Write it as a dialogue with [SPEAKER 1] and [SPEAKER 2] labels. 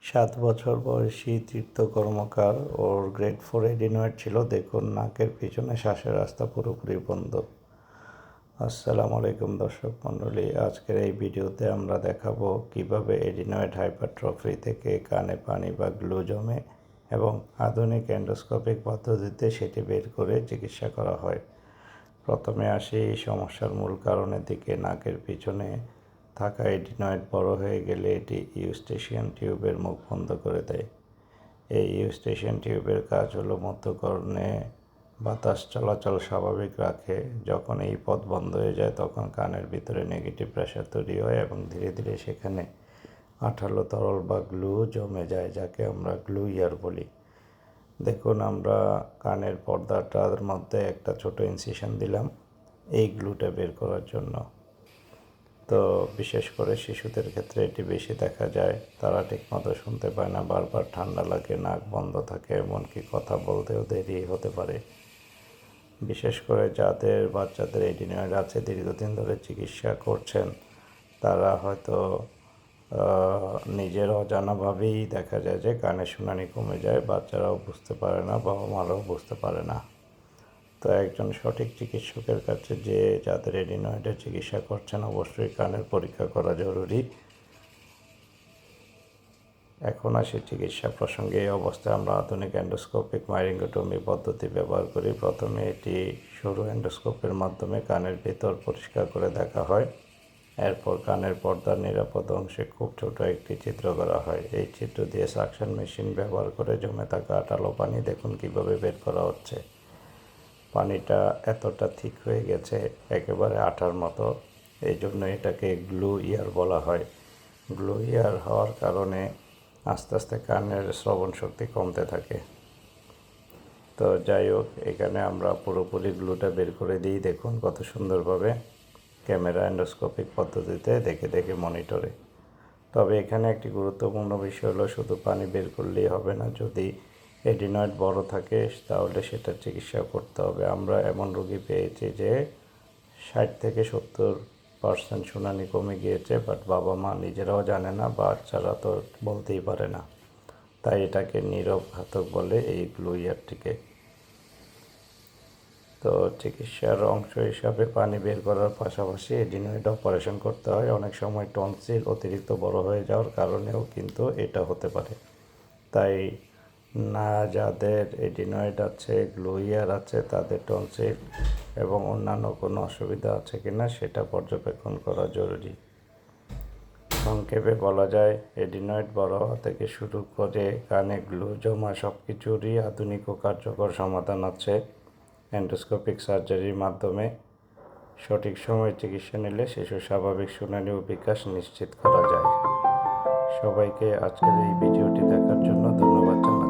[SPEAKER 1] 7 বছর বয়সী তীর্থ কর্মকার ওর grade 4 adenoid ছিল। দেখুন নাকের পিছনে শ্বাসের রাস্তা পুরোপুরি বন্ধ। আসসালামু আলাইকুম দর্শক মণ্ডলী, আজকের এই ভিডিওতে আমরা দেখাবো কিভাবে এডিনয়েড হাইপারট্রফি থেকে কানে পানি বা গ্লু জমে এবং আধুনিক এন্ডোস্কোপিক পদ্ধতিতে সেটি বের করে চিকিৎসা করা হয়। প্রথমে আসি এই সমস্যার মূল কারণের দিকে। নাকের পিছনে থাকা এডিনয়েড বড় হয়ে গেলে এটি ইউস্টেশিয়ান টিউবের মুখ বন্ধ করে দেয়। এই ইউস্টেশিয়ান টিউবের কাজ হলো মধ্যকর্ণে বাতাস চলাচল স্বাভাবিক রাখে। যখন এই পথ বন্ধ হয়ে যায় তখন কানের ভিতরে নেগেটিভ প্রেশার তৈরি হয় এবং ধীরে ধীরে সেখানে আঠালো তরল বা গ্লু জমে যায়, যাকে আমরা গ্লু ইয়ার বলি। দেখুন, আমরা কানের পর্দাটার মধ্যে একটা ছোট ইনসিশন দিলাম এই গ্লুটা বের করার জন্য। তো বিশেষ করে শিশুদের ক্ষেত্রে এটি বেশি দেখা যায়। তারা ঠিকমতো শুনতে পায় না, বারবার ঠান্ডা লাগে, নাক বন্ধ থাকে, এমনকি কথা বলতেও দেরি হতে পারে। বিশেষ করে যাদের বাচ্চাদের এডিনয়েড আছে, দীর্ঘদিন ধরে চিকিৎসা করছেন, তারা হয়তো নিজের অজানাভাবেই দেখা যায় যে কানে শুনানি কমে যায়। বাচ্চারাও বুঝতে পারে না, বাবা মারাও বুঝতে পারে না। তো একজন সঠিক চিকিৎসকের কাছে যে যাদের এডিনয়েডের চিকিৎসা করছেন, অবশ্যই কানের পরীক্ষা করা জরুরি। এখন আসি চিকিৎসা প্রসঙ্গে। এই অবস্থায় আমরা আধুনিক এন্ডোস্কোপিক মাইরিঙ্গোটমি পদ্ধতি ব্যবহার করি। প্রথমে এটি সরু এন্ডোস্কোপের মাধ্যমে কানের ভেতর পরিষ্কার করে দেখা হয়। এরপর কানের পর্দার নিরাপদ অংশে খুব ছোট একটি ছিদ্র করা হয়। এই ছিদ্র দিয়ে সাকশন মেশিন ব্যবহার করে জমে থাকা আঠালো পানি দেখুন কিভাবে বের করা হচ্ছে। পানিটা এতটা থিক হয়ে গেছে, একেবারে আঠার মতো। এই জন্য এটাকে গ্লু ইয়ার বলা হয়। গ্লু ইয়ার হওয়ার কারণে আস্তে আস্তে কানের শ্রবণ শক্তি কমতে থাকে। তো যাই হোক, এখানে আমরা পুরোপুরি গ্লুটা বের করে দিই। দেখুন কত সুন্দরভাবে ক্যামেরা এন্ডোস্কোপিক পদ্ধতিতে দেখে দেখে মনিটরে। তবে এখানে একটি গুরুত্বপূর্ণ বিষয় হলো, শুধু পানি বের করলেই হবে না। যদি এডিনয়েড বড় থাকে তাহলে সেটার চিকিৎসা করতে হবে। আমরা এমন রোগী পেয়েছি যে 60 থেকে 70% শুনানি কমে গিয়েছে, বাট বাবা মা নিজেরাও জানে না, বাচ্চারা তো বলতেই পারে না। তাই এটাকে নীরব ঘাতক বলে এই গ্লু ইয়ারটিকে। তো চিকিৎসার অংশ হিসাবে পানি বের করার পাশাপাশি এডিনয়েড অপারেশন করতে হয়। অনেক সময় টনসিল অতিরিক্ত বড় হয়ে যাওয়ার কারণেও কিন্তু এটা হতে পারে। তাই না, যাদের এডিনয়েড আছে, গ্লু ইয়ার আছে, তাদের টনসিল এবং অন্যান্য কোনো অসুবিধা আছে কিনা সেটা পর্যবেক্ষণ করা জরুরি। সংক্ষেপে বলা যায়, এডিনয়েড বড় হওয়া থেকে শুরু করে কানে গ্লু জমা সব কিছুরই আধুনিক ও কার্যকর সমাধান আছে। এন্ডোস্কোপিক সার্জারির মাধ্যমে সঠিক সময়ে চিকিৎসা নিলে শিশুর স্বাভাবিক শুনানি ও বিকাশ নিশ্চিত করা যায়। সবাইকে আজকের এই ভিডিওটি দেখার জন্য ধন্যবাদ জানাই।